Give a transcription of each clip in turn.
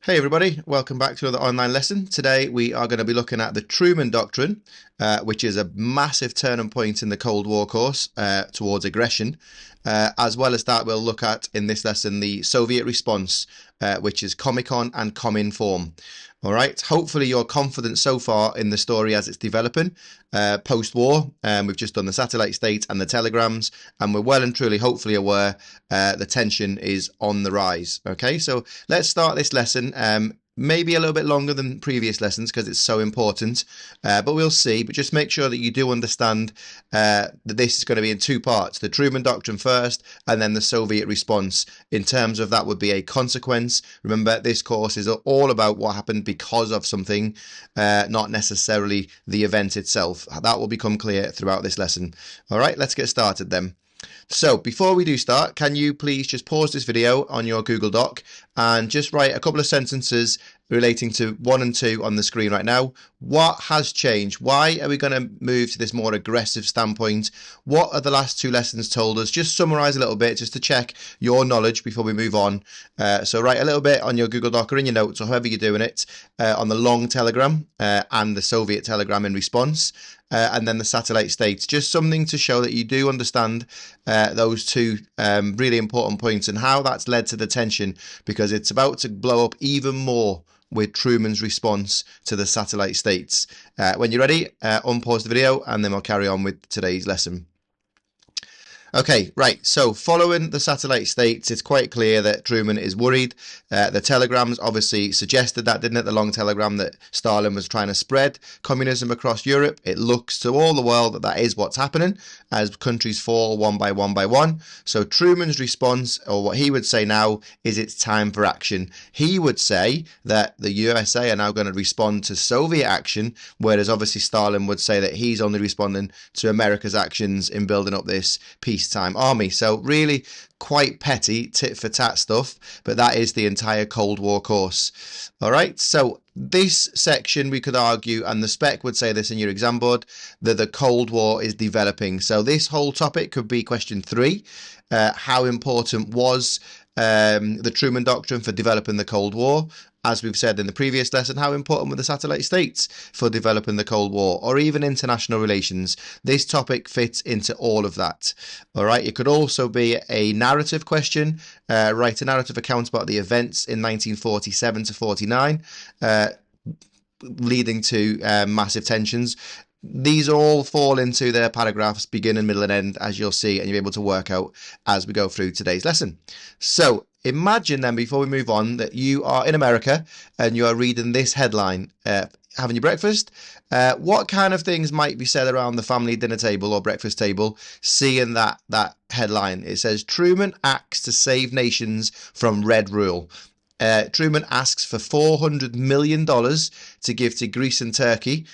Hey everybody, welcome back to another online lesson. Today we are going to be looking at the Truman Doctrine, which is a massive turning point in the Cold War course towards aggression. As well as that, we'll look at in this lesson the Soviet response, which is Comecon and Cominform. All right, hopefully you're confident so far in the story as it's developing post-war. We've just done the satellite state and the telegrams, and we're well and truly hopefully aware the tension is on the rise. Okay, so let's start this lesson. Maybe a little bit longer than previous lessons because it's so important, but we'll see. But just make sure that you do understand that this is going to be in two parts: the Truman Doctrine first, and then the Soviet response. In terms of that would be a consequence. Remember, this course is all about what happened because of something, not necessarily the event itself. That will become clear throughout this lesson. All right, let's get started then. So before we do start, can you please just pause this video on your Google Doc and just write a couple of sentences relating to 1 and 2 on the screen right now. What has changed? Why are we going to move to this more aggressive standpoint? What are the last two lessons told us? Just summarize a little bit just to check your knowledge before we move on. So write a little bit on your Google Doc or in your notes or however you're doing it on the long telegram and the Soviet telegram in response. And then the satellite states, just something to show that you do understand those two really important points and how that's led to the tension, because it's about to blow up even more with Truman's response to the satellite states. When you're ready, unpause the video and then we'll carry on with today's lesson. Okay, right, so following the satellite states, it's quite clear that Truman is worried. The telegrams obviously suggested that, didn't it? The long telegram that Stalin was trying to spread communism across Europe. It looks to all the world that that is what's happening as countries fall one by one by one. So Truman's response, or what he would say now, is it's time for action. He would say that the USA are now going to respond to Soviet action, whereas obviously Stalin would say that he's only responding to America's actions in building up this peacetime army. So really quite petty tit for tat stuff, but that is the entire Cold War course. All right, so this section we could argue, and the spec would say this in your exam board, that the Cold War is developing. So this whole topic could be question 3. How important was the Truman Doctrine for developing the Cold War? As we've said in the previous lesson, how important were the satellite states for developing the Cold War, or even international relations? This topic fits into all of that. All right, it could also be a narrative question. Write a narrative account about the events in 1947 to 49, leading to massive tensions. These all fall into their paragraphs, beginning, middle, and end, as you'll see, and you'll be able to work out as we go through today's lesson. So imagine then, before we move on, that you are in America and you are reading this headline, having your breakfast. What kind of things might be said around the family dinner table or breakfast table, seeing that headline? It says, Truman acts to save nations from red rule. Truman asks for $400 million to give to Greece and Turkey.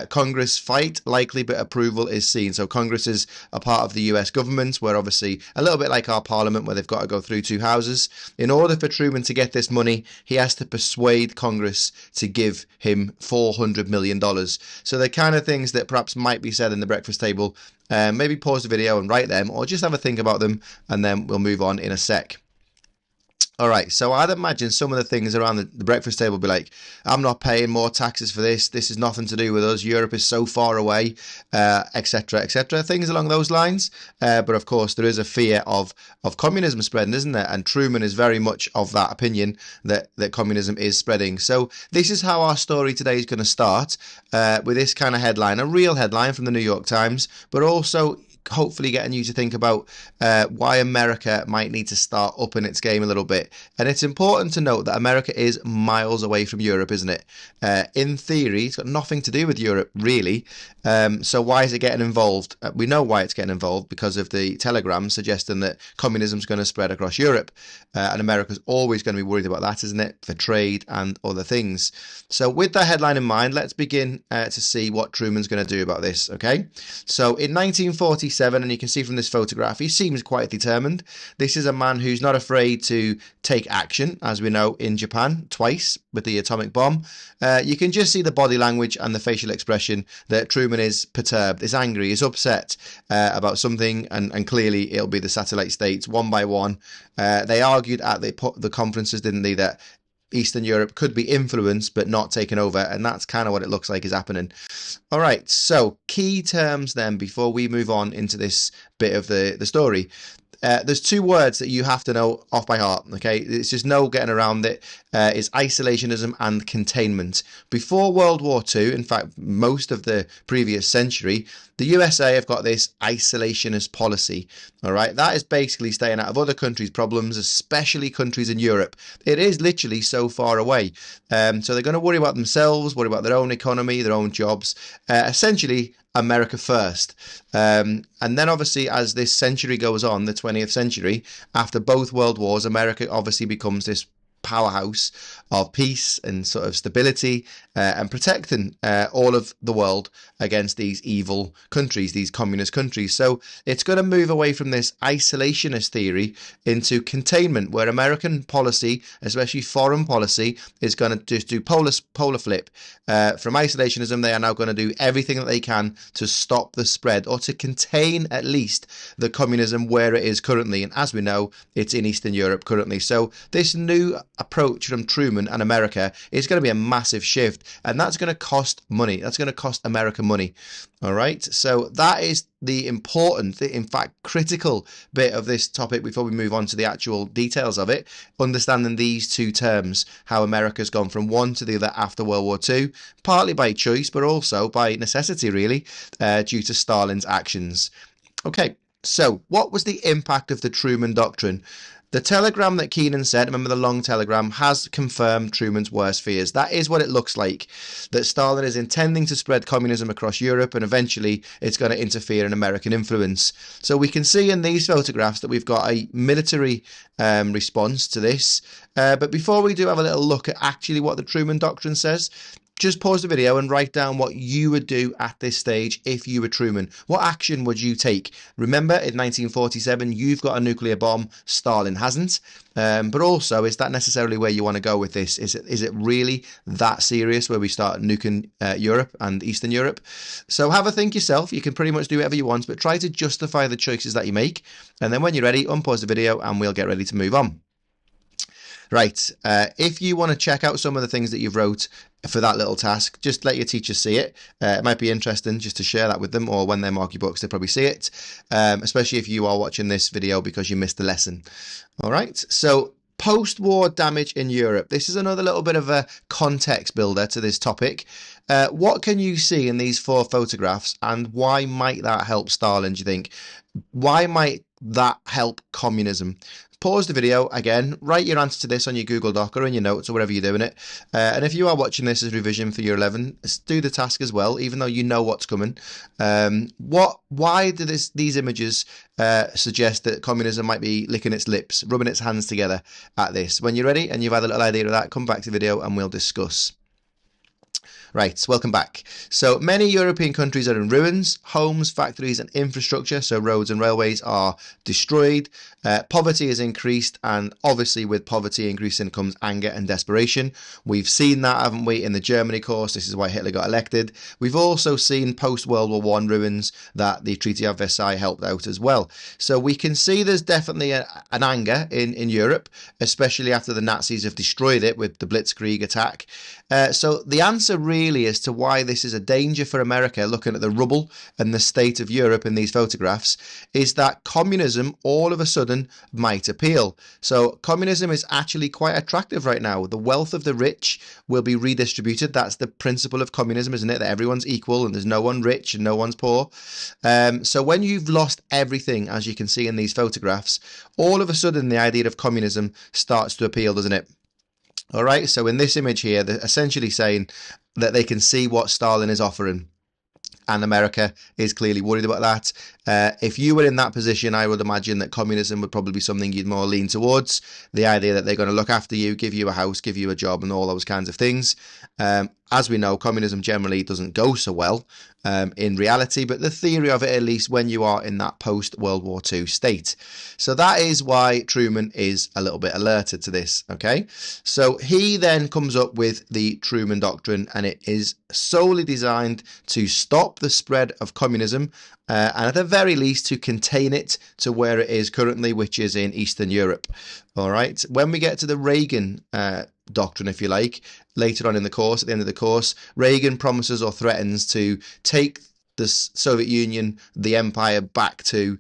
Congress fight likely, but approval is seen. So Congress is a part of the US government, where obviously a little bit like our parliament, where they've got to go through 2 houses. In order for Truman to get this money, he has to persuade Congress to give him $400 million. So the kind of things that perhaps might be said in the breakfast table, maybe pause the video and write them, or just have a think about them, and then we'll move on in a sec. All right, so I'd imagine some of the things around the breakfast table will be like, I'm not paying more taxes for this. This is nothing to do with us. Europe is so far away, etc., etc. Things along those lines. But of course, there is a fear of communism spreading, isn't there? And Truman is very much of that opinion that communism is spreading. So this is how our story today is going to start, with this kind of headline, a real headline from the New York Times, but also hopefully getting you to think about why America might need to start upping its game a little bit. And it's important to note that America is miles away from Europe, isn't it? In theory, it's got nothing to do with Europe, really. So why is it getting involved? We know why it's getting involved, because of the telegram suggesting that communism is going to spread across Europe. And America's always going to be worried about that, isn't it? For trade and other things. So with that headline in mind, let's begin to see what Truman's going to do about this, okay? So in 1947, and you can see from this photograph, he seems quite determined. This is a man who's not afraid to take action, as we know in Japan, twice with the atomic bomb. You can just see the body language and the facial expression that Truman is perturbed, is angry, is upset about something, and clearly it'll be the satellite states one by one. They argued at the conferences, didn't they, that Eastern Europe could be influenced but not taken over, and that's kind of what it looks like is happening. All right, so key terms then before we move on into this bit of the story. There's two words that you have to know off by heart, okay? It's just no getting around it. It's isolationism and containment. Before World War II, in fact, most of the previous century, the USA have got this isolationist policy, all right? That is basically staying out of other countries' problems, especially countries in Europe. It is literally so far away. So they're going to worry about themselves, worry about their own economy, their own jobs, essentially America first. And then obviously as this century goes on, the 20th century, after both world wars, America obviously becomes this powerhouse of peace and sort of stability and protecting all of the world against these evil countries, these communist countries. So it's going to move away from this isolationist theory into containment, where American policy, especially foreign policy, is going to just do polar flip. From isolationism, they are now going to do everything that they can to stop the spread, or to contain at least the communism where it is currently. And as we know, it's in Eastern Europe currently. So this new approach from Truman and America is going to be a massive shift, and that's going to cost money. That's going to cost America money. All right, so that is the important, in fact critical bit of this topic before we move on to the actual details of it. Understanding these two terms, how America's gone from one to the other after World War II, partly by choice but also by necessity really, due to Stalin's actions. Okay, so what was the impact of the Truman Doctrine? The telegram that Keenan sent, remember the long telegram, has confirmed Truman's worst fears. That is what it looks like, that Stalin is intending to spread communism across Europe, and eventually it's going to interfere in American influence. So we can see in these photographs that we've got a military response to this. But before we do have a little look at actually what the Truman Doctrine says, just pause the video and write down what you would do at this stage if you were Truman. What action would you take? Remember, in 1947, you've got a nuclear bomb. Stalin hasn't. But also, is that necessarily where you want to go with this? Is it really that serious where we start nuking Europe and Eastern Europe? So have a think yourself. You can pretty much do whatever you want, but try to justify the choices that you make. And then when you're ready, unpause the video and we'll get ready to move on. Right, if you want to check out some of the things that you've wrote for that little task, just let your teachers see it. It might be interesting just to share that with them, or when they mark your books, they probably see it, especially if you are watching this video because you missed the lesson. All right, so post-war damage in Europe. This is another little bit of a context builder to this topic. What can you see in these four photographs, and why might that help Stalin, do you think? Why might that help communism? Pause the video again, write your answer to this on your Google Doc or in your notes or wherever you're doing it. And if you are watching this as revision for year 11, do the task as well, even though you know what's coming. Why do these images suggest that communism might be licking its lips, rubbing its hands together at this? When you're ready and you've had a little idea of that, come back to the video and we'll discuss. Right, welcome back. So many European countries are in ruins. Homes, factories and infrastructure, so roads and railways, are destroyed. Poverty has increased, and obviously with poverty increasing comes anger and desperation. We've seen that, haven't we, in the Germany course? This is why Hitler got elected. We've also seen post-World War I ruins that the Treaty of Versailles helped out as well. So we can see there's definitely an anger in Europe, especially after the Nazis have destroyed it with the Blitzkrieg attack. So the answer really as to why this is a danger for America, looking at the rubble and the state of Europe in these photographs, is that communism all of a sudden might appeal. So communism is actually quite attractive right now. The wealth of the rich will be redistributed. That's the principle of communism, isn't it? That everyone's equal and there's no one rich and no one's poor. So when you've lost everything, as you can see in these photographs, all of a sudden the idea of communism starts to appeal, doesn't it? All right, so in this image here, they're essentially saying that they can see what Stalin is offering, and America is clearly worried about that. If you were in that position, I would imagine that communism would probably be something you'd more lean towards. The idea that they're going to look after you, give you a house, give you a job, and all those kinds of things. As we know, communism generally doesn't go so well in reality, but the theory of it, at least when you are in that post-World War II state. So that is why Truman is a little bit alerted to this, okay? So he then comes up with the Truman Doctrine, and it is solely designed to stop stop the spread of communism, and at the very least to contain it to where it is currently, which is in Eastern Europe. All right. When we get to the Reagan doctrine, if you like, later on in the course, at the end of the course, Reagan promises or threatens to take the Soviet Union, the empire, back to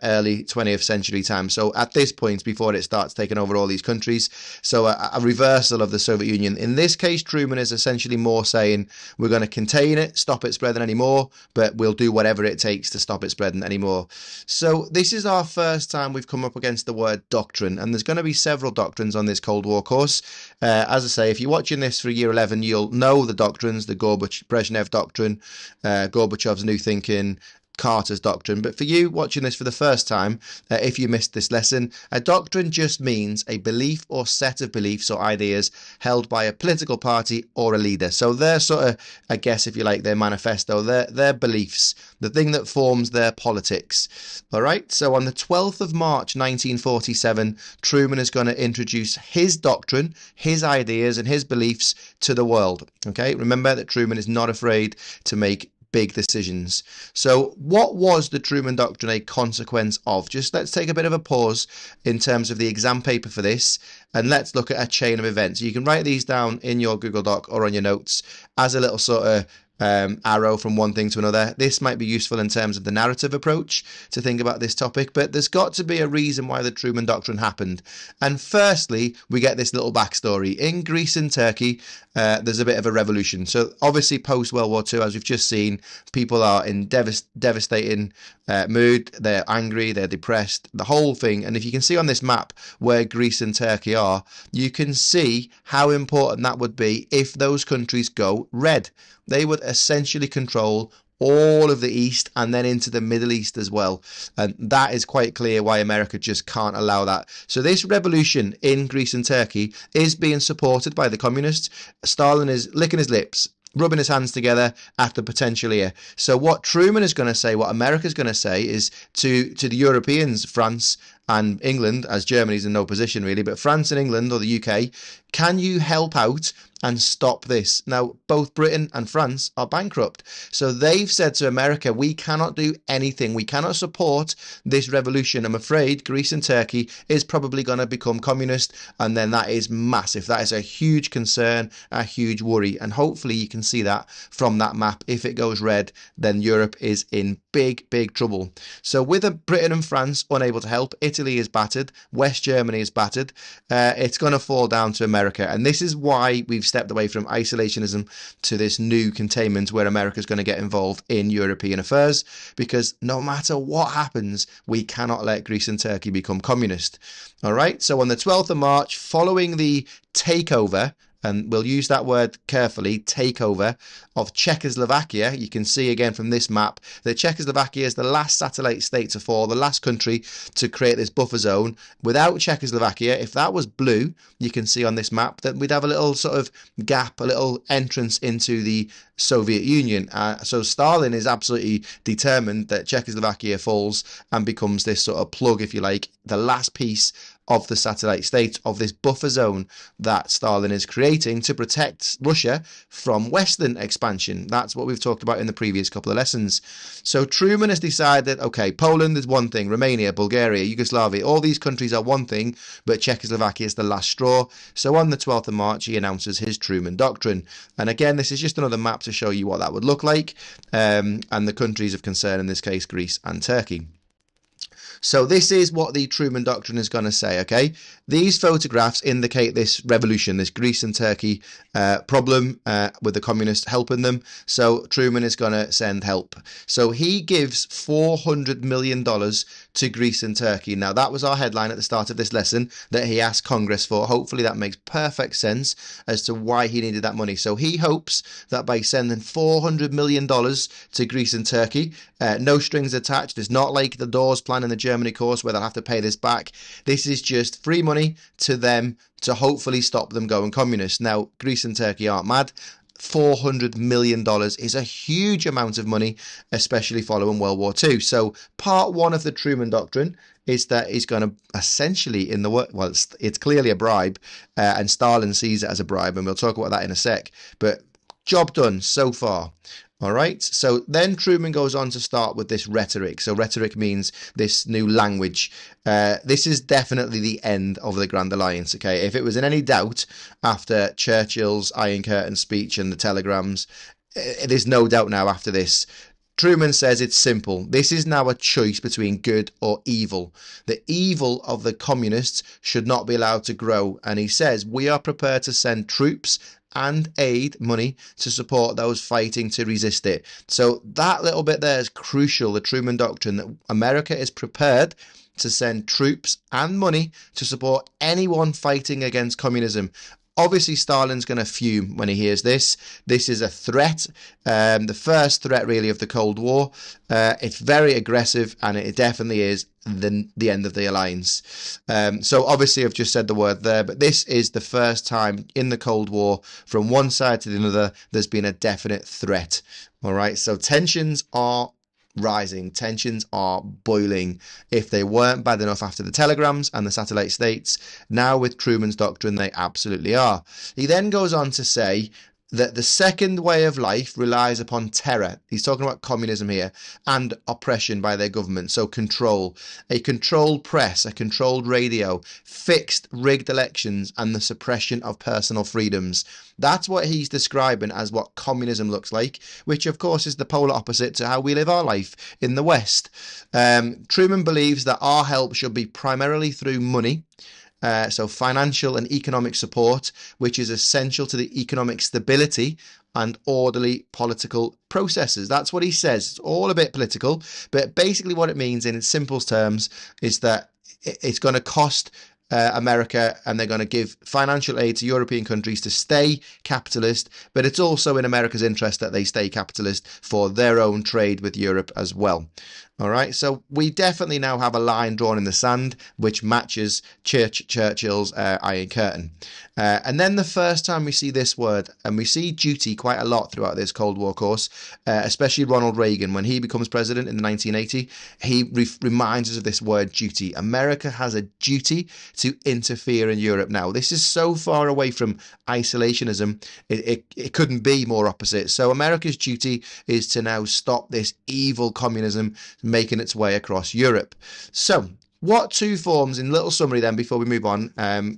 early 20th century time. So at this point, before it starts taking over all these countries, so a reversal of the Soviet Union. In this case, Truman is essentially more saying we're going to contain it, stop it spreading anymore, but we'll do whatever it takes to stop it spreading anymore. So this is our first time we've come up against the word doctrine, and there's going to be several doctrines on this Cold War course. As I say, if you're watching this for year 11, you'll know the doctrines, the Brezhnev doctrine, Gorbachev's New Thinking, Carter's doctrine. But for you watching this for the first time, if you missed this lesson, a doctrine just means a belief or set of beliefs or ideas held by a political party or a leader. So their sort of, I guess if you like, their manifesto, their beliefs, the thing that forms their politics. All right. So on the 12th of March 1947, Truman is going to introduce his doctrine, his ideas and his beliefs to the world. Okay. Remember that Truman is not afraid to make big decisions. So what was the Truman Doctrine a consequence of? Just let's take a bit of a pause in terms of the exam paper for this, and let's look at a chain of events. You can write these down in your Google Doc or on your notes as a little sort of arrow from one thing to another. This might be useful in terms of the narrative approach to think about this topic, but there's got to be a reason why the Truman Doctrine happened. And firstly, we get this little backstory. In Greece and Turkey, there's a bit of a revolution. So obviously post World War II, as we've just seen, people are in devastating mood. They're angry, they're depressed, the whole thing. And if you can see on this map where Greece and Turkey are, you can see how important that would be if those countries go red. They would essentially control all of the East and then into the Middle East as well. And that is quite clear why America just can't allow that. So this revolution in Greece and Turkey is being supported by the communists. Stalin is licking his lips, rubbing his hands together at the potential here. So what Truman is going to say, what America is going to say is to the Europeans, France and England, as Germany's in no position really, but France and England or the UK, can you help out and stop this? Now, both Britain and France are bankrupt. So they've said to America, we cannot do anything. We cannot support this revolution. I'm afraid Greece and Turkey is probably going to become communist. And then that is massive. That is a huge concern, a huge worry. And hopefully you can see that from that map. If it goes red, then Europe is in big, big trouble. So with Britain and France unable to help, Italy is battered, West Germany is battered, it's going to fall down to America. And this is why we've stepped away from isolationism to this new containment where America is going to get involved in European affairs, because no matter what happens, we cannot let Greece and Turkey become communist. All right. So on the 12th of March, following the takeover, and we'll use that word carefully, takeover of Czechoslovakia. You can see again from this map that Czechoslovakia is the last satellite state to fall, the last country to create this buffer zone. Without Czechoslovakia, if that was blue, you can see on this map that we'd have a little sort of gap, a little entrance into the Soviet Union. So Stalin is absolutely determined that Czechoslovakia falls and becomes this sort of plug, if you like, the last piece of the satellite state of this buffer zone that Stalin is creating to protect Russia from Western expansion. That's what we've talked about in the previous couple of lessons. So Truman has decided, okay, Poland is one thing, Romania, Bulgaria, Yugoslavia, all these countries are one thing, but Czechoslovakia is the last straw. So on the 12th of March, he announces his Truman Doctrine. And again, this is just another map to show you what that would look like, and the countries of concern, in this case, Greece and Turkey. So this is what the Truman Doctrine is going to say, okay? These photographs indicate this revolution, this Greece and Turkey problem with the communists helping them. So Truman is going to send help. So he gives $400 million to Greece and Turkey. Now, that was our headline at the start of this lesson that he asked Congress for. Hopefully that makes perfect sense as to why he needed that money. So he hopes that by sending $400 million to Greece and Turkey, no strings attached. It's not like the Doors plan in the Germany course where they'll have to pay this back. This is just free money to them to hopefully stop them going communist. Now, Greece and Turkey aren't mad. $400 million is a huge amount of money, especially following World War II. So part one of the Truman Doctrine is that he's going to essentially, it's clearly a bribe, and Stalin sees it as a bribe, and we'll talk about that in a sec. But Job done so far. All right. So then Truman goes on to start with this rhetoric. So rhetoric means this new language. This is definitely the end of the Grand Alliance. Okay. If it was in any doubt after Churchill's Iron Curtain speech and the telegrams, there's no doubt now after this. Truman says it's simple. This is now a choice between good or evil. The evil of the communists should not be allowed to grow. And he says, we are prepared to send troops and aid money to support those fighting to resist it. So that little bit there is crucial, the Truman Doctrine, that America is prepared to send troops and money to support anyone fighting against communism. Obviously, Stalin's going to fume when he hears this. This is a threat, the first threat really of the Cold War. It's very aggressive, and it definitely is the end of the alliance. So obviously I've just said the word there, but this is the first time in the Cold War from one side to the other there's been a definite threat. All right, so tensions are rising, tensions are boiling. If they weren't bad enough after the telegrams and the satellite states, now with Truman's doctrine they absolutely are. He then goes on to say that the second way of life relies upon terror. He's talking about communism here, and oppression by their government. So control, a controlled press, a controlled radio, fixed rigged elections, and the suppression of personal freedoms. That's what he's describing as what communism looks like, which of course is the polar opposite to how we live our life in the West. Truman believes that our help should be primarily through money. So financial and economic support, which is essential to the economic stability and orderly political processes. That's what he says. It's all a bit political, but basically what it means in its simple terms is that it's going to cost America, and they're going to give financial aid to European countries to stay capitalist, but it's also in America's interest that they stay capitalist for their own trade with Europe as well. All right, so we definitely now have a line drawn in the sand which matches Churchill's Iron Curtain. And then the first time we see this word, and we see duty quite a lot throughout this Cold War course, especially Ronald Reagan, when he becomes president in 1980, he reminds us of this word duty. America has a duty to interfere in Europe now. This is so far away from isolationism, it couldn't be more opposite. So America's duty is to now stop this evil communism making its way across Europe. So what two forms, in little summary then before we move on,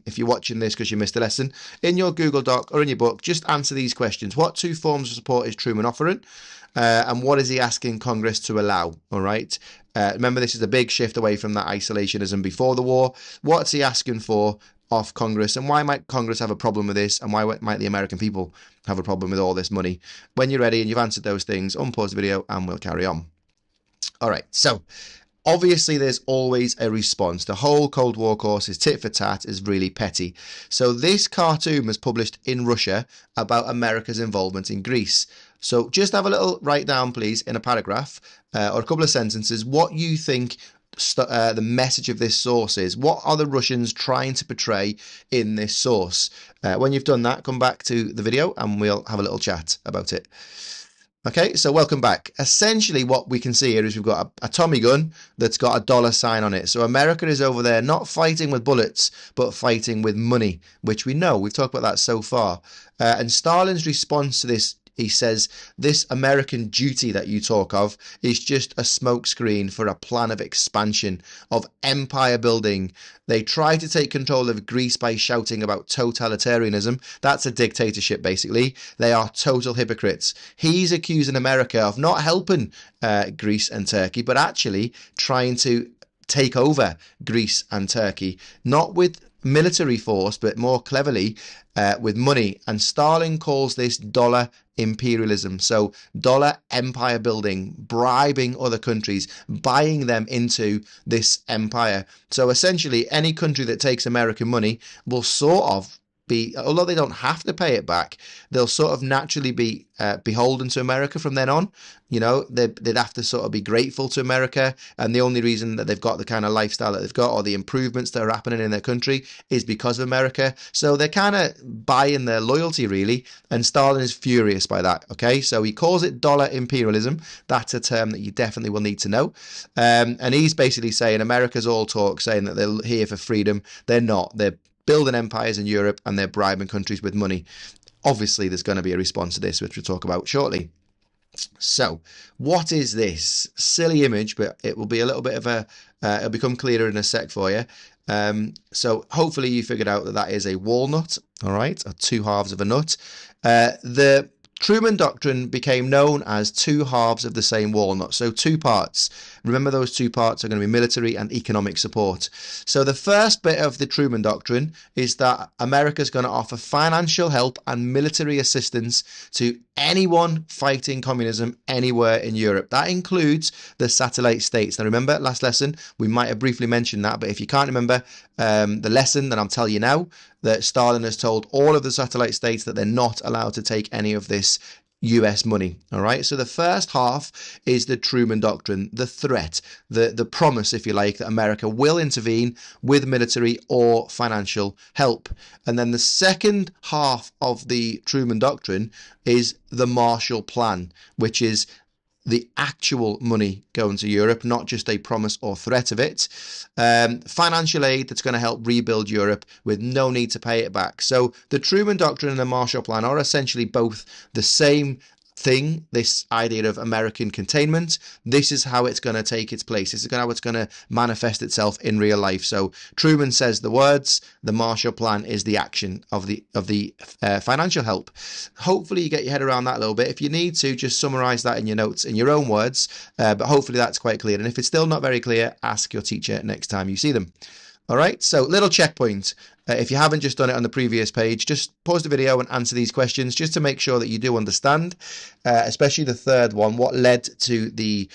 if you're watching this because you missed a lesson, in your Google Doc or in your book, just answer these questions. What two forms of support is Truman offering? And what is he asking Congress to allow? All right. Remember, this is a big shift away from that isolationism before the war. What's he asking for off Congress, and why might Congress have a problem with this, and why might the American people have a problem with all this money? When you're ready and you've answered those things, unpause the video and we'll carry on. All right, so obviously there's always a response. The whole Cold War course is tit for tat, is really petty. So this cartoon was published in Russia about America's involvement in Greece. So just have a little write down, please, in a paragraph or a couple of sentences, what you think the message of this source is. What are the Russians trying to portray in this source? When you've done that, come back to the video and we'll have a little chat about it. Okay, so welcome back. Essentially what we can see here is we've got a Tommy gun that's got a dollar sign on it. So America is over there not fighting with bullets, but fighting with money, which we know. We've talked about that so far. And Stalin's response to this, he says, this American duty that you talk of is just a smokescreen for a plan of expansion, of empire building. They try to take control of Greece by shouting about totalitarianism. That's a dictatorship, basically. They are total hypocrites. He's accusing America of not helping Greece and Turkey, but actually trying to take over Greece and Turkey, not with military force, but more cleverly with money. And Stalin calls this dollar imperialism. So dollar empire building, bribing other countries, buying them into this empire. So essentially any country that takes American money will sort of be, although they don't have to pay it back, they'll sort of naturally be beholden to America from then on. You know, they'd have to sort of be grateful to America, and the only reason that they've got the kind of lifestyle that they've got, or the improvements that are happening in their country, is because of America. So they're kind of buying their loyalty, really, and Stalin is furious by that. Okay, so he calls it dollar imperialism. That's a term that you definitely will need to know. And he's basically saying America's all talk, saying that they're here for freedom. They're not. They're building empires in Europe and they're bribing countries with money. Obviously, there's going to be a response to this, which we'll talk about shortly. So, what is this silly image? But it will be a little bit of a, it'll become clearer in a sec for you. So hopefully you figured out that that is a walnut, all right, or two halves of a nut. The Truman Doctrine became known as two halves of the same walnut, so two parts. Remember, those two parts are going to be military and economic support. So the first bit of the Truman Doctrine is that America is going to offer financial help and military assistance to anyone fighting communism anywhere in Europe. That includes the satellite states. Now remember, last lesson, we might have briefly mentioned that, but if you can't remember the lesson, then I'll tell you now that Stalin has told all of the satellite states that they're not allowed to take any of this US money. All right. So the first half is the Truman Doctrine, the threat, the promise, if you like, that America will intervene with military or financial help. And then the second half of the Truman Doctrine is the Marshall Plan, which is the actual money going to Europe, not just a promise or threat of it. Financial aid that's going to help rebuild Europe with no need to pay it back. So the Truman Doctrine and the Marshall Plan are essentially both the same thing, this idea of American containment. This is how it's going to take its place. This is how it's going to manifest itself in real life. So Truman says the words, the Marshall Plan is the action of the financial help. Hopefully you get your head around that a little bit. If you need to, just summarize that in your notes in your own words, but hopefully that's quite clear. And if it's still not very clear, ask your teacher next time you see them. All right, so little checkpoint. If you haven't just done it on the previous page, just pause the video and answer these questions just to make sure that you do understand, especially the third one, what led to the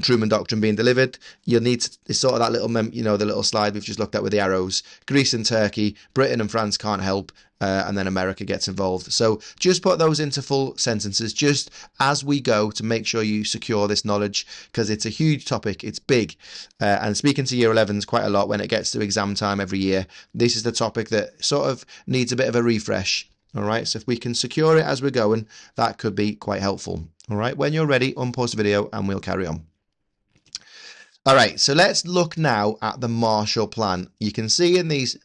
Truman Doctrine being delivered. You'll need to, it's sort of that little, the little slide we've just looked at with the arrows. Greece and Turkey, Britain and France can't help, and then America gets involved. So just put those into full sentences just as we go to make sure you secure this knowledge, because it's a huge topic, it's big. And speaking to year 11s quite a lot when it gets to exam time every year, this is the topic that sort of needs a bit of a refresh. All right, so if we can secure it as we're going, that could be quite helpful. All right, when you're ready, unpause the video and we'll carry on. All right, so let's look now at the Marshall Plan. You can see in these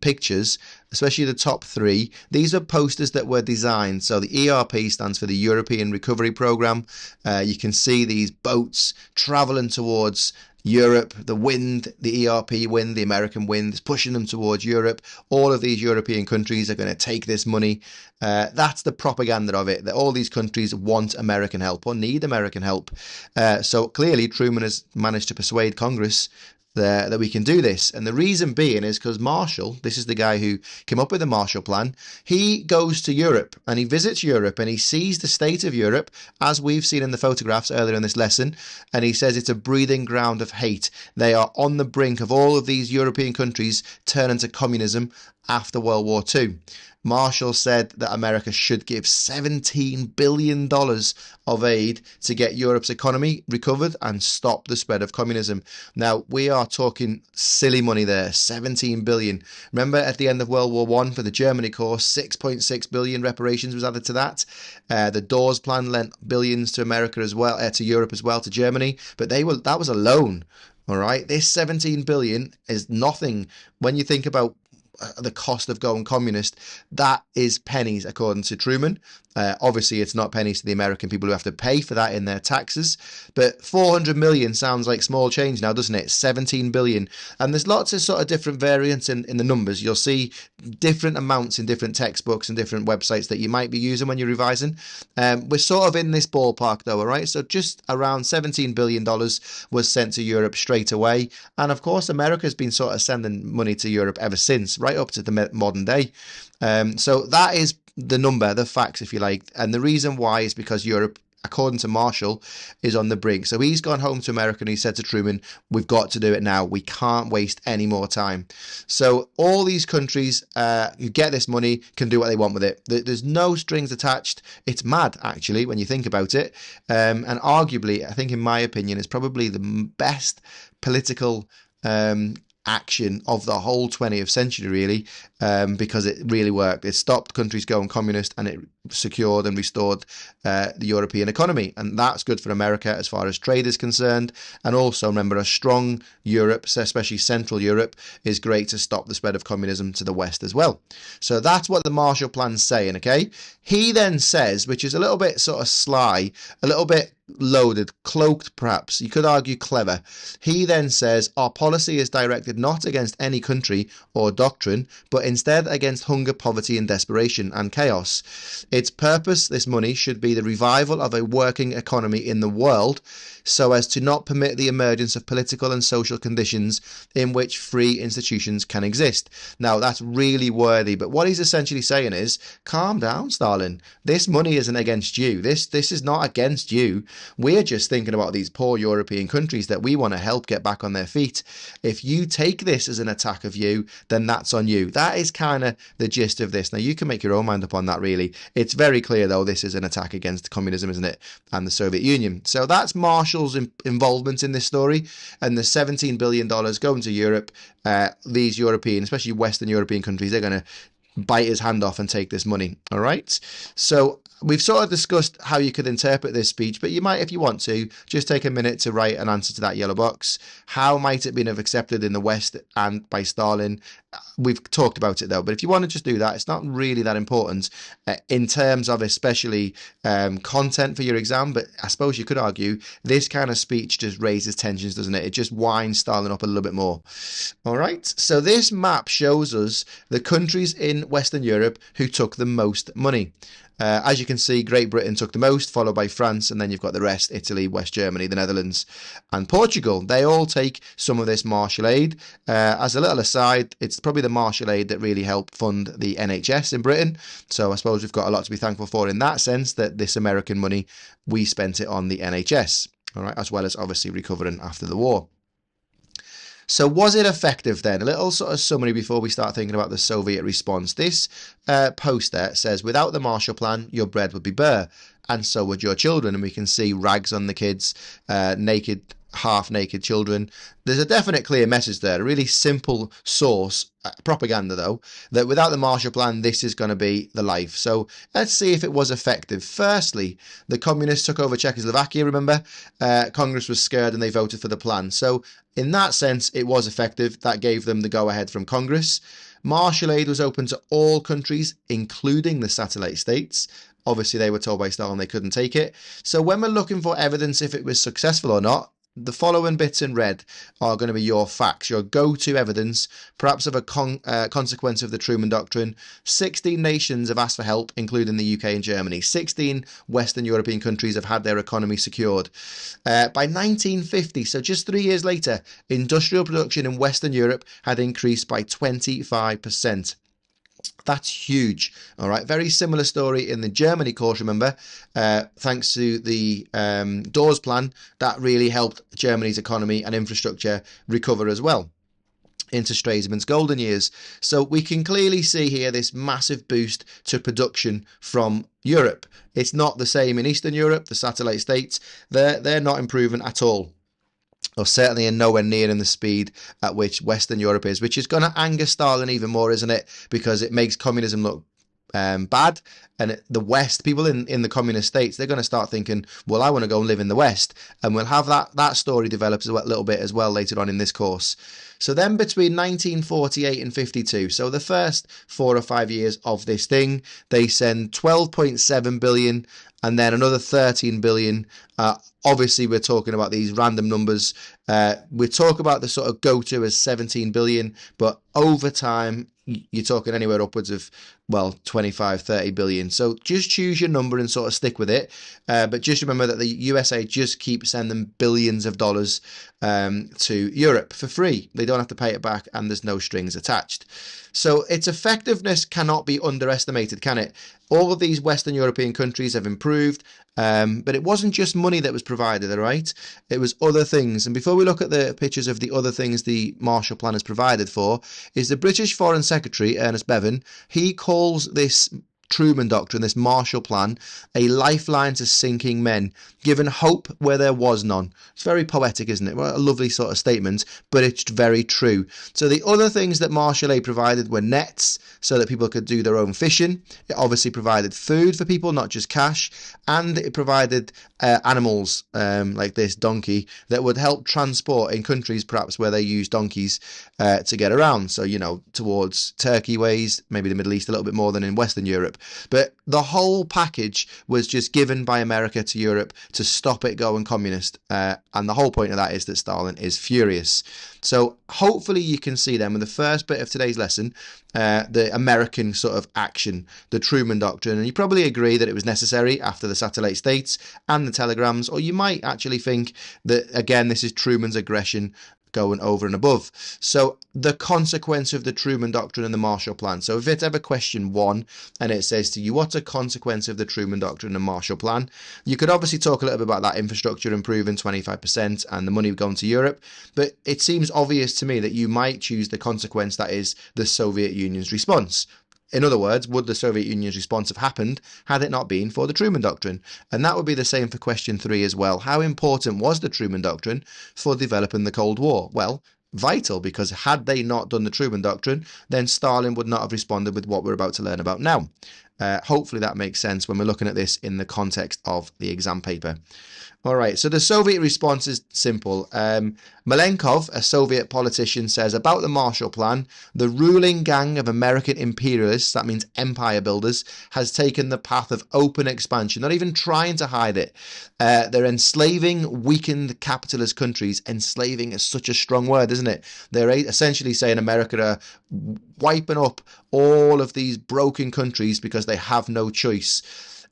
pictures, especially the top three, these are posters that were designed. So the ERP stands for the European Recovery Programme. You can see these boats traveling towards Europe, the wind, the ERP wind, the American wind is pushing them towards Europe. All of these European countries are going to take this money. That's the propaganda of it, that all these countries want American help or need American help. So clearly Truman has managed to persuade Congress that we can do this. And the reason being is because Marshall, this is the guy who came up with the Marshall Plan, he goes to Europe and he visits Europe and he sees the state of Europe, as we've seen in the photographs earlier in this lesson, and he says it's a breeding ground of hate. They are on the brink of all of these European countries turning to communism after World War II. Marshall said that America should give $17 billion of aid to get Europe's economy recovered and stop the spread of communism. Now, we are talking silly money there, $17 billion. Remember at the end of World War I for the Germany course, $6.6 billion reparations was added to that. The Dawes Plan lent billions to America as well, to Europe as well, to Germany, but that was a loan. All right, this $17 billion is nothing when you think about the cost of going communist. That is pennies according to Truman. Obviously it's not pennies to the American people who have to pay for that in their taxes, but 400 million sounds like small change now, doesn't it? 17 billion. And there's lots of sort of different variants in the numbers. You'll see different amounts in different textbooks and different websites that you might be using when you're revising. We're sort of in this ballpark though, all right? So just around $17 billion was sent to Europe straight away. And of course, America's been sort of sending money to Europe ever since, right up to the modern day. So that is the number, the facts, if you like. And the reason why is because Europe, according to Marshall, is on the brink. So he's gone home to America and he said to Truman, we've got to do it now. We can't waste any more time. So all these countries who get this money can do what they want with it. There's no strings attached. It's mad, actually, when you think about it. And arguably, I think in my opinion, it's probably the best political action of the whole 20th century, really, because it really worked. It stopped countries going communist and it secured and restored the European economy, and that's good for America as far as trade is concerned. And also remember, a strong Europe, especially Central Europe, is great to stop the spread of communism to the West as well. So that's what the Marshall Plan's saying. Okay, he then says, which is a little bit sort of sly, a little bit loaded, cloaked perhaps, you could argue clever. He then says our policy is directed not against any country or doctrine, but instead against hunger, poverty and desperation and chaos. Its purpose, this money, should be the revival of a working economy in the world, so as to not permit the emergence of political and social conditions in which free institutions can exist. Now, that's really worthy, but what he's essentially saying is, calm down, Stalin. This money isn't against you. This is not against you. We're just thinking about these poor European countries that we want to help get back on their feet. If you take this as an attack of you, then that's on you. That is kind of the gist of this. Now, you can make your own mind up on that, really. It's very clear, though, this is an attack against communism, isn't it? And the Soviet Union. So that's Marshall's involvement in this story, and the $17 billion going to Europe. These European, especially Western European countries, they're going to bite his hand off and take this money. All right. So we've sort of discussed how you could interpret this speech, but you might, if you want to, just take a minute to write an answer to that yellow box. How might it have been accepted in the West and by Stalin? We've talked about it though, but if you want to just do that, it's not really that important in terms of especially content for your exam. But I suppose you could argue this kind of speech just raises tensions, doesn't it? It just winds Stalin up a little bit more. All right. So this map shows us the countries in Western Europe who took the most money. As you can see, Great Britain took the most, followed by France, and then you've got the rest: Italy, West Germany, the Netherlands, and Portugal. They all take some of this Marshall aid. As a little aside, it's probably the Marshall aid that really helped fund the NHS in Britain. So I suppose we've got a lot to be thankful for in that sense, that this American money, we spent it on the NHS, all right, as well as obviously recovering after the war. So was it effective then? A little sort of summary before we start thinking about the Soviet response. This poster says, without the Marshall Plan, your bread would be bare, and so would your children. And we can see rags on the kids, naked, half-naked children. There's a definite clear message there, a really simple source, propaganda though, that without the Marshall Plan, this is going to be the life. So let's see if it was effective. Firstly, the communists took over Czechoslovakia, remember? Congress was scared and they voted for the plan. So in that sense, it was effective. That gave them the go-ahead from Congress. Marshall aid was open to all countries, including the satellite states. Obviously, they were told by Stalin they couldn't take it. So when we're looking for evidence if it was successful or not, the following bits in red are going to be your facts, your go-to evidence, perhaps of a consequence of the Truman Doctrine. 16 nations have asked for help, including the UK and Germany. 16 Western European countries have had their economy secured. By 1950, so just 3 years later, industrial production in Western Europe had increased by 25%. That's huge. All right. Very similar story in the Germany course, remember, thanks to the Dawes plan, that really helped Germany's economy and infrastructure recover as well into Stresemann's golden years. So we can clearly see here this massive boost to production from Europe. It's not the same in Eastern Europe, the satellite states. They're not improving at all, or certainly in nowhere near in the speed at which Western Europe is, which is going to anger Stalin even more, isn't it? Because it makes communism look bad. And the West, people in the communist states, they're going to start thinking, well, I want to go and live in the West. And we'll have that story develop a little bit as well later on in this course. So then between 1948 and 52, so the first 4 or 5 years of this thing, they send 12.7 billion and then another 13 billion. Obviously, we're talking about these random numbers. We talk about the sort of go-to as 17 billion, but over time, you're talking anywhere upwards of, well, 25, 30 billion. So just choose your number and sort of stick with it. But just remember that the USA just keep sending billions of dollars to Europe for free. They don't have to pay it back and there's no strings attached. So its effectiveness cannot be underestimated, can it? All of these Western European countries have improved, but it wasn't just money that was provided, all right? It was other things. And before we look at the pictures of the other things the Marshall Plan has provided for, is the British Foreign Secretary, Ernest Bevin. He calls this Truman Doctrine, this Marshall Plan, a lifeline to sinking men, given hope where there was none. It's very poetic, isn't it? Well, a lovely sort of statement, but it's very true. So the other things that Marshall Aid provided were nets, so that people could do their own fishing. It obviously provided food for people, not just cash, and it provided animals like this donkey that would help transport in countries perhaps where they use donkeys to get around. So, you know, towards Turkey ways, maybe the Middle East a little bit more than in Western Europe. But the whole package was just given by America to Europe to stop it going communist. And the whole point of that is that Stalin is furious. So hopefully you can see then with the first bit of today's lesson, the American sort of action, the Truman Doctrine. And you probably agree that it was necessary after the satellite states and the telegrams, or you might actually think that, again, this is Truman's aggression going over and above. So the consequence of the Truman Doctrine and the Marshall Plan. So if it's ever question 1 and it says to you, what's a consequence of the Truman Doctrine and Marshall Plan? You could obviously talk a little bit about that infrastructure improving 25% and the money going to Europe. But it seems obvious to me that you might choose the consequence that is the Soviet Union's response. In other words, would the Soviet Union's response have happened had it not been for the Truman Doctrine? And that would be the same for question 3 as well. How important was the Truman Doctrine for developing the Cold War? Well, vital, because had they not done the Truman Doctrine, then Stalin would not have responded with what we're about to learn about now. Hopefully that makes sense when we're looking at this in the context of the exam paper. All right, so the Soviet response is simple. Malenkov, a Soviet politician, says about the Marshall Plan, the ruling gang of American imperialists, that means empire builders, has taken the path of open expansion, not even trying to hide it. They're enslaving weakened capitalist countries. Enslaving is such a strong word, isn't it? They're essentially saying America are wiping up all of these broken countries because they have no choice.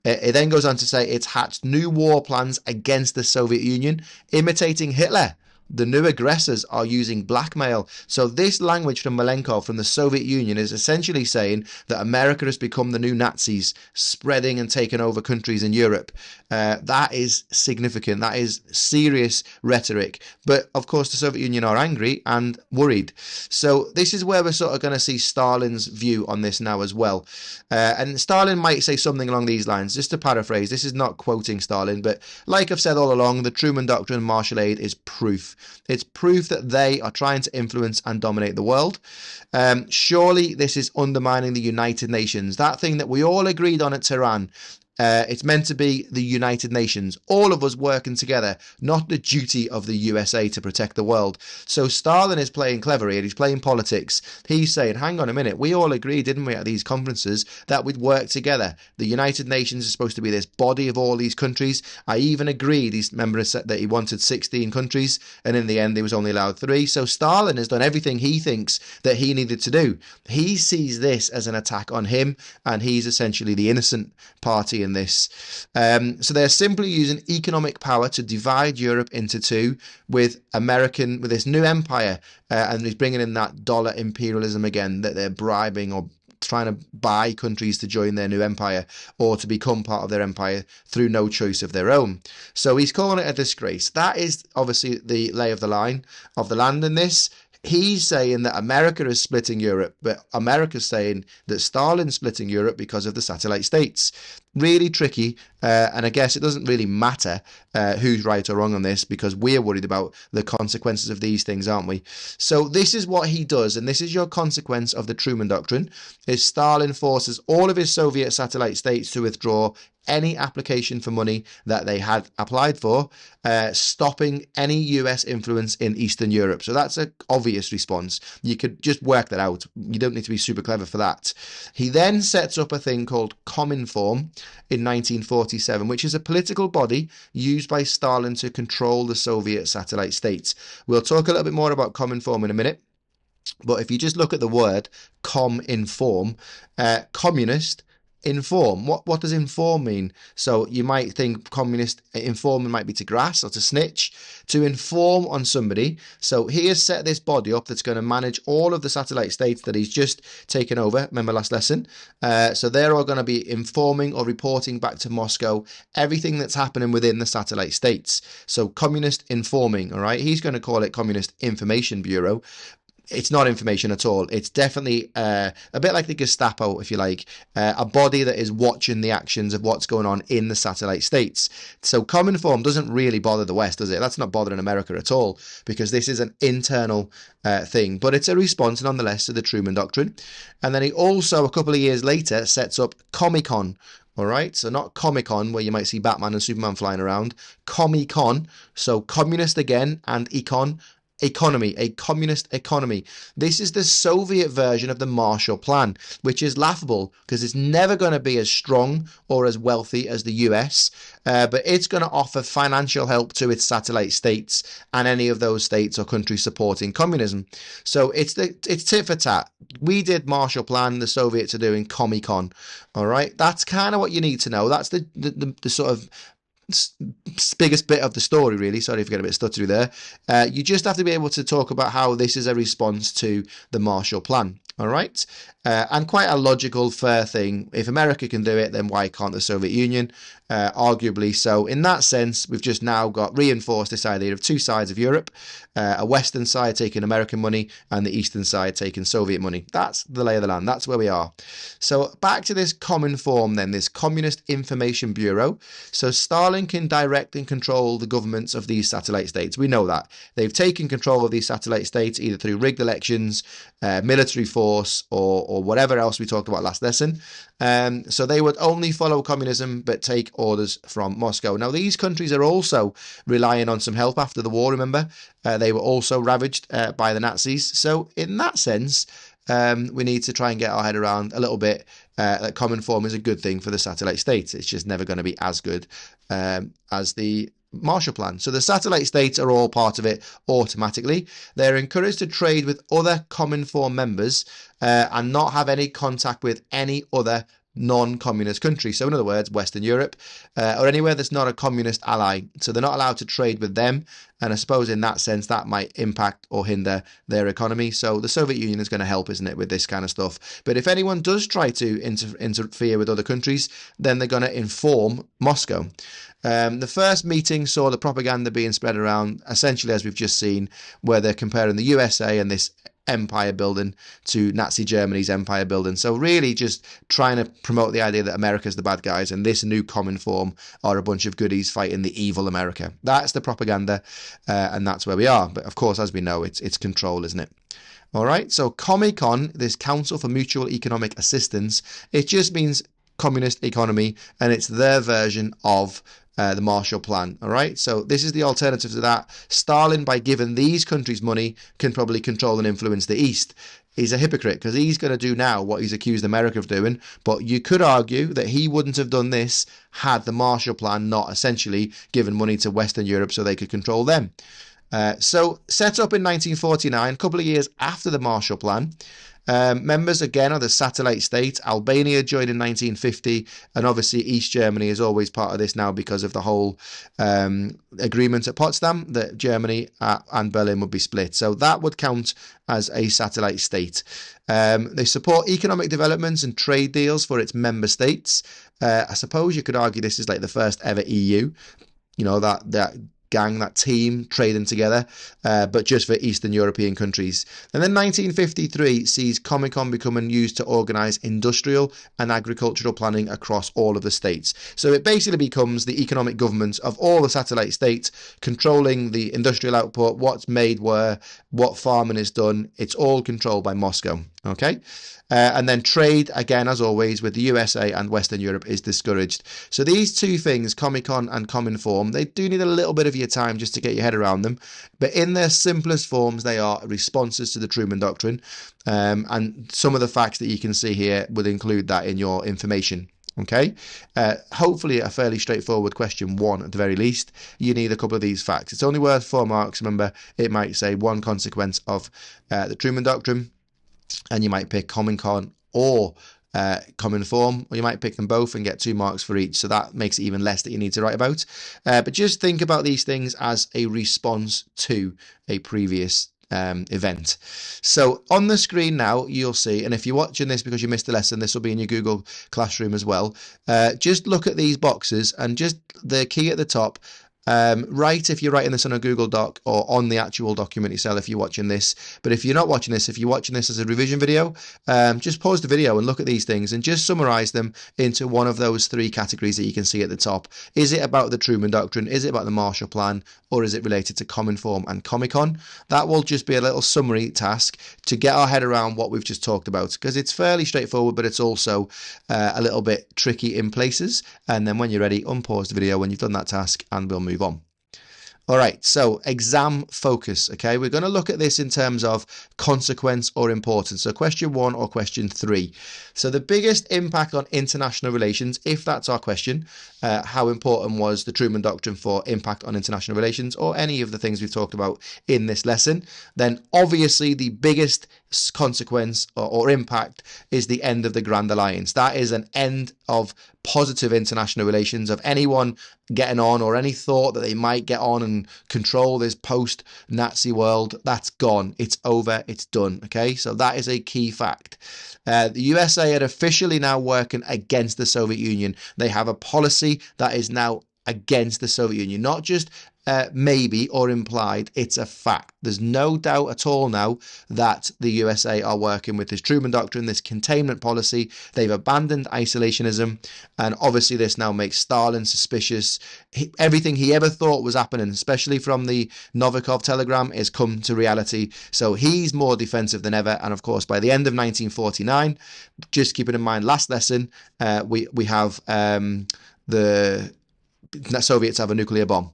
It then goes on to say it's hatched new war plans against the Soviet Union, imitating Hitler. The new aggressors are using blackmail. So this language from Malenkov from the Soviet Union is essentially saying that America has become the new Nazis, spreading and taking over countries in Europe. That is significant. That is serious rhetoric. But of course, the Soviet Union are angry and worried. So this is where we're sort of going to see Stalin's view on this now as well. And Stalin might say something along these lines. Just to paraphrase, this is not quoting Stalin, but like I've said all along, the Truman Doctrine and Marshall Aid is proof. It's proof that they are trying to influence and dominate the world. Surely this is undermining the United Nations, that thing that we all agreed on at Tehran. It's meant to be the United Nations, all of us working together, not the duty of the USA to protect the world. So Stalin is playing clever here, he's playing politics. He's saying, hang on a minute, we all agreed, didn't we, at these conferences, that we'd work together. The United Nations is supposed to be this body of all these countries. I even agreed, these members said that he wanted 16 countries, and in the end, they was only allowed 3. So Stalin has done everything he thinks that he needed to do. He sees this as an attack on him, and he's essentially the innocent party in this. So they're simply using economic power to divide Europe into two with this new empire, and he's bringing in that dollar imperialism again, that they're bribing or trying to buy countries to join their new empire or to become part of their empire through no choice of their own. So he's calling it a disgrace. That is obviously the lay of the line of the land in this. He's saying that America is splitting Europe, but America's saying that Stalin's splitting Europe because of the satellite states. Really tricky, and I guess it doesn't really matter who's right or wrong on this, because we're worried about the consequences of these things, aren't we? So this is what he does, and this is your consequence of the Truman Doctrine, is Stalin forces all of his Soviet satellite states to withdraw any application for money that they had applied for, stopping any US influence in Eastern Europe. So that's an obvious response. You could just work that out. You don't need to be super clever for that. He then sets up a thing called Cominform in 1947, which is a political body used by Stalin to control the Soviet satellite states. We'll talk a little bit more about Cominform in a minute. But if you just look at the word Cominform, communist, inform. What does inform mean? So you might think communist informing might be to grass or to snitch. To inform on somebody. So he has set this body up that's going to manage all of the satellite states that he's just taken over. Remember last lesson? So they're all going to be informing or reporting back to Moscow everything that's happening within the satellite states. So communist informing, all right? He's going to call it Communist Information Bureau. it's not information at all. It's definitely a bit like the Gestapo, if you like, a body that is watching the actions of what's going on in the satellite states. So Cominform doesn't really bother the West, does it? That's not bothering America at all, because this is an internal thing. But it's a response, nonetheless, to the Truman Doctrine. And then he also, a couple of years later, sets up Comecon. All right, so not Comic-Con, where you might see Batman and Superman flying around. Comecon, so communist again, and economy, a communist economy. This is the Soviet version of the Marshall Plan, which is laughable because it's never going to be as strong or as wealthy as the US, but it's going to offer financial help to its satellite states and any of those states or countries supporting communism. So it's tit for tat. We did Marshall Plan, the Soviets are doing Comecon. All right, that's kind of what you need to know. That's the sort of biggest bit of the story, really. Sorry if I get a bit stuttery there. You just have to be able to talk about how this is a response to the Marshall Plan. All right, and quite a logical, fair thing. If America can do it, then why can't the Soviet Union? Arguably so. In that sense, we've just now got reinforced this idea of two sides of Europe, a Western side taking American money and the Eastern side taking Soviet money. That's the lay of the land. That's where we are. So back to this Cominform then, this Communist Information Bureau. So Stalin can direct and control the governments of these satellite states. We know that. They've taken control of these satellite states either through rigged elections, military force, or whatever else we talked about last lesson. So they would only follow communism but take orders from Moscow. Now, these countries are also relying on some help after the war, remember? They were also ravaged by the Nazis. So in that sense, we need to try and get our head around a little bit that Cominform is a good thing for the satellite states. It's just never going to be as good as the Marshall Plan. So the satellite states are all part of it automatically. They're encouraged to trade with other Cominform members and not have any contact with any other non-communist country. So in other words, Western Europe or anywhere that's not a communist ally. So they're not allowed to trade with them. And I suppose in that sense, that might impact or hinder their economy. So the Soviet Union is going to help, isn't it, with this kind of stuff. But if anyone does try to interfere with other countries, then they're going to inform Moscow. The first meeting saw the propaganda being spread around, essentially, as we've just seen, where they're comparing the USA and this empire building to Nazi Germany's empire building. So really just trying to promote the idea that America's the bad guys and this new Cominform are a bunch of goodies fighting the evil America. That's the propaganda, and that's where we are. But of course, as we know, it's control, isn't it? All right, so Comecon, this Council for Mutual Economic Assistance, it just means communist economy, and it's their version of the Marshall Plan. All right, so this is the alternative to that. Stalin, by giving these countries money, can probably control and influence the East. He's a hypocrite because he's going to do now what he's accused America of doing, but you could argue that he wouldn't have done this had the Marshall Plan not essentially given money to Western Europe so they could control them. So set up in 1949, a couple of years after the Marshall Plan. Members again are the satellite states. Albania joined in 1950, and obviously East Germany is always part of this now because of the whole agreement at Potsdam that Germany and Berlin would be split. So that would count as a satellite state. They support economic developments and trade deals for its member states. I suppose you could argue this is like the first ever EU. You know, that gang, that team trading together, but just for Eastern European countries. And then 1953 sees Comecon becoming used to organise industrial and agricultural planning across all of the states. So it basically becomes the economic government of all the satellite states, controlling the industrial output, what's made where, what farming is done. It's all controlled by Moscow. Okay. And then trade, again, as always, with the USA and Western Europe is discouraged. So these two things, Comecon and Cominform, they do need a little bit of your time just to get your head around them. But in their simplest forms, they are responses to the Truman Doctrine. And some of the facts that you can see here would include that in your information. Okay, hopefully a fairly straightforward question 1 at the very least. You need a couple of these facts. It's only worth 4 marks. Remember, it might say one consequence of the Truman Doctrine. And you might pick Comecon or Cominform, or you might pick them both and get 2 marks for each. So that makes it even less that you need to write about. But just think about these things as a response to a previous event. So on the screen now, you'll see, and if you're watching this because you missed the lesson, this will be in your Google Classroom as well. Just look at these boxes and just the key at the top. Write if you're writing this on a Google Doc or on the actual document yourself if you're watching this. But if you're not watching this, if you're watching this as a revision video, just pause the video and look at these things and just summarize them into one of those three categories that you can see at the top. Is it about the Truman Doctrine? Is it about the Marshall Plan? Or is it related to Cominform and Comecon? That will just be a little summary task to get our head around what we've just talked about, because it's fairly straightforward, but it's also a little bit tricky in places. And then when you're ready, unpause the video when you've done that task and we'll move on. All right, so exam focus, okay? We're going to look at this in terms of consequence or importance. So question 1 or question 3. So the biggest impact on international relations, if that's our question, how important was the Truman Doctrine for impact on international relations, or any of the things we've talked about in this lesson, then obviously the biggest consequence or impact is the end of the Grand Alliance. That is an end of positive international relations, of anyone getting on, or any thought that they might get on and control this post-Nazi world. That's gone. It's over. It's done. Okay, so that is a key fact. The USA are officially now working against the Soviet Union. They have a policy that is now against the Soviet Union, not just maybe or implied, it's a fact. There's no doubt at all now that the USA are working with this Truman Doctrine, this containment policy. They've abandoned isolationism, and obviously this now makes Stalin suspicious. Everything he ever thought was happening, especially from the Novikov telegram, is come to reality. So he's more defensive than ever. And of course, by the end of 1949, just keeping in mind last lesson, we have the Soviets have a nuclear bomb.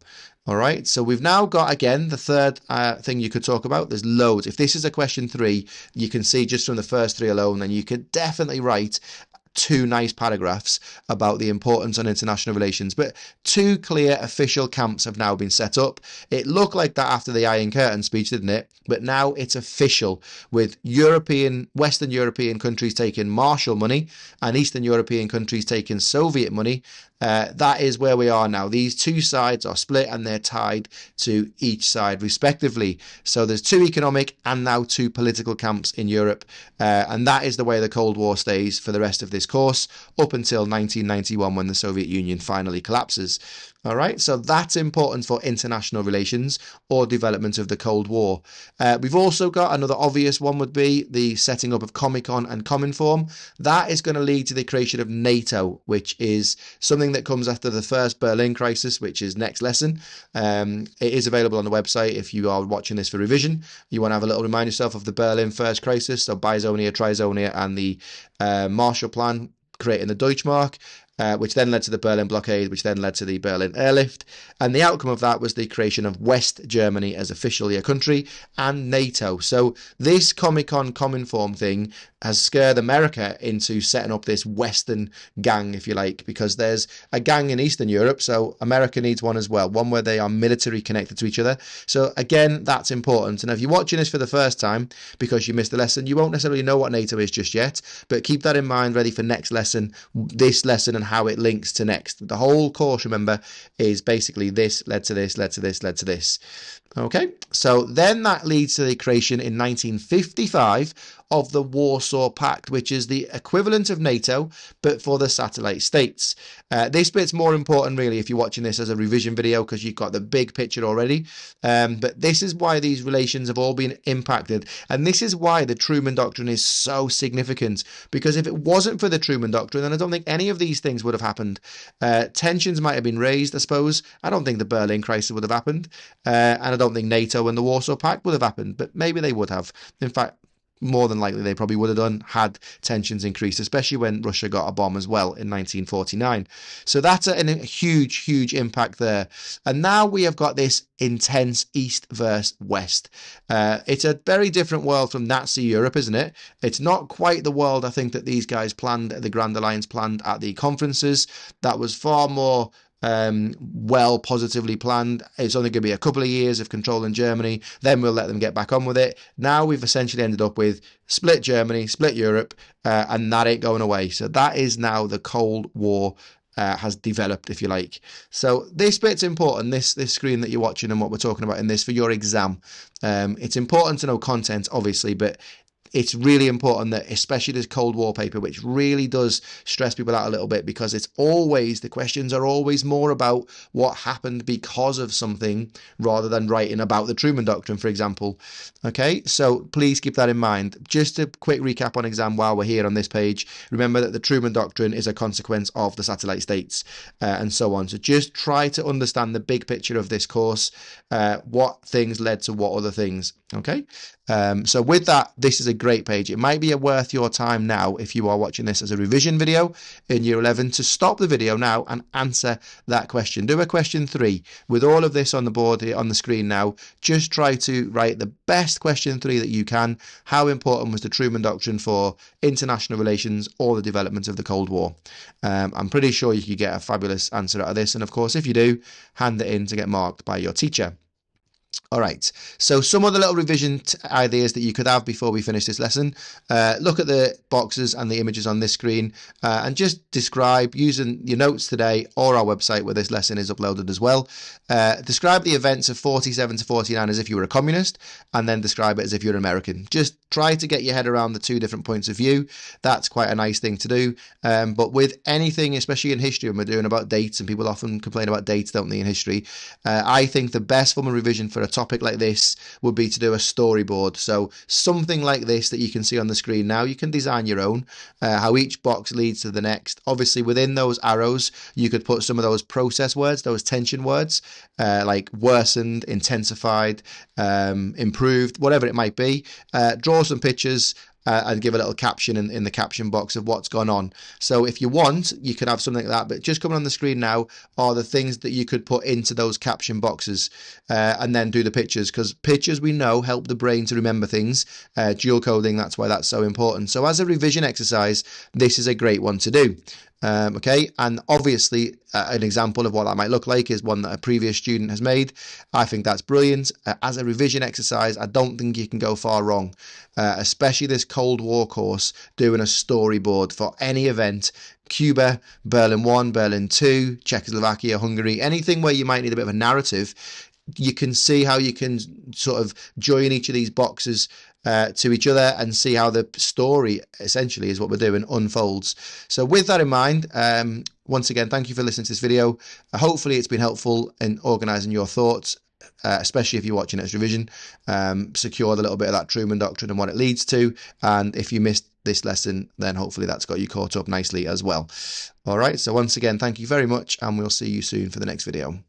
All right, so we've now got, again, the third thing you could talk about. There's loads. If this is a question 3, you can see just from the first 3 alone, then you could definitely write 2 nice paragraphs about the importance on international relations. But 2 clear official camps have now been set up. It looked like that after the Iron Curtain speech, didn't it? But now it's official, with Western European countries taking Marshall money and Eastern European countries taking Soviet money. That is where we are now. These 2 sides are split and they're tied to each side respectively. So there's 2 economic and now 2 political camps in Europe. And that is the way the Cold War stays for the rest of this course up until 1991, when the Soviet Union finally collapses. All right, so that's important for international relations or development of the Cold War. We've also got another obvious one, would be the setting up of Comecon and Cominform. That is going to lead to the creation of NATO, which is something that comes after the first Berlin crisis, which is next lesson. It is available on the website if you are watching this for revision. You want to have a little remind yourself of the Berlin First Crisis, so Bizonia, Trizonia, and the Marshall Plan, creating the Deutschmark. Which then led to the Berlin blockade, which then led to the Berlin airlift. And the outcome of that was the creation of West Germany as officially a country, and NATO. So this Cominform thing has scared America into setting up this Western gang, if you like, because there's a gang in Eastern Europe, so America needs one as well, one where they are military connected to each other. So again, that's important. And if you're watching this for the first time because you missed the lesson, you won't necessarily know what NATO is just yet, but keep that in mind, ready for next lesson, this lesson and how it links to next. The whole course, remember, is basically this led to this, led to this, led to this. Okay, so then that leads to the creation in 1955 of the Warsaw Pact, which is the equivalent of NATO, but for the satellite states. This bit's more important, really, if you're watching this as a revision video, because you've got the big picture already. But this is why these relations have all been impacted. And this is why the Truman Doctrine is so significant, because if it wasn't for the Truman Doctrine, then I don't think any of these things would have happened. Tensions might have been raised, I suppose. I don't think the Berlin crisis would have happened. And I don't think NATO and the Warsaw Pact would have happened, but maybe they would have. In fact, more than likely they probably would have done had tensions increased, especially when Russia got a bomb as well in 1949. So that's a huge impact there. And now we have got this intense East versus West. It's a very different world from Nazi Europe, isn't it? It's not quite the world I think that these guys planned, the Grand Alliance planned at the conferences. That was far more positively planned. It's only going to be a couple of years of controlling Germany, then we'll let them get back on with it. Now we've essentially ended up with split Germany, split Europe, and that ain't going away. So that is now the Cold War has developed, if you like. So this bit's important, this screen that you're watching and what we're talking about in this for your exam. It's important to know content, obviously, but it's really important that, especially this Cold War paper, which really does stress people out a little bit, because it's always, the questions are always more about what happened because of something rather than writing about the Truman Doctrine, for example. Okay, so please keep that in mind. Just a quick recap on exam while we're here on this page. Remember that the Truman Doctrine is a consequence of the satellite states and so on. So just try to understand the big picture of this course, what things led to what other things. Okay, so with that, this is a great page. It might be worth your time now, if you are watching this as a revision video in year 11, to stop the video now and answer that question. Do a question 3 with all of this on the board here on the screen now. Just try to write the best question 3 that you can. How important was the Truman Doctrine for international relations or the development of the Cold War? I'm pretty sure you could get a fabulous answer out of this, and of course, if you do, hand it in to get marked by your teacher. All right, so some other little revision ideas that you could have before we finish this lesson. Look at the boxes and the images on this screen and just describe, using your notes today or our website where this lesson is uploaded as well, describe the events of 47 to 49 as if you were a communist, and then describe it as if you're an American. Just try to get your head around the two different points of view. That's quite a nice thing to do. But with anything, especially in history, when we're doing about dates, and people often complain about dates, don't they, in history, I think the best form of revision for a topic like this would be to do a storyboard. So something like this that you can see on the screen now, you can design your own, how each box leads to the next. Obviously, within those arrows, you could put some of those process words, those tension words, like worsened, intensified, improved, whatever it might be. Draw some pictures and give a little caption in the caption box of what's gone on. So if you want, you could have something like that, but just coming on the screen now are the things that you could put into those caption boxes and then do the pictures, because pictures, we know, help the brain to remember things. Dual coding, that's why that's so important. So as a revision exercise, this is a great one to do. Okay, and obviously an example of what that might look like is one that a previous student has made. I think that's brilliant. As a revision exercise, I don't think you can go far wrong, especially this Cold War course, doing a storyboard for any event. Cuba, Berlin 1, Berlin 2, Czechoslovakia, Hungary, anything where you might need a bit of a narrative. You can see how you can sort of join each of these boxes to each other and see how the story, essentially, is what we're doing, unfolds. So with that in mind, once again, thank you for listening to this video. Hopefully it's been helpful in organising your thoughts, especially if you're watching it as revision. Secured a little bit of that Truman Doctrine and what it leads to. And if you missed this lesson, then hopefully that's got you caught up nicely as well. All right, so once again, thank you very much, and we'll see you soon for the next video.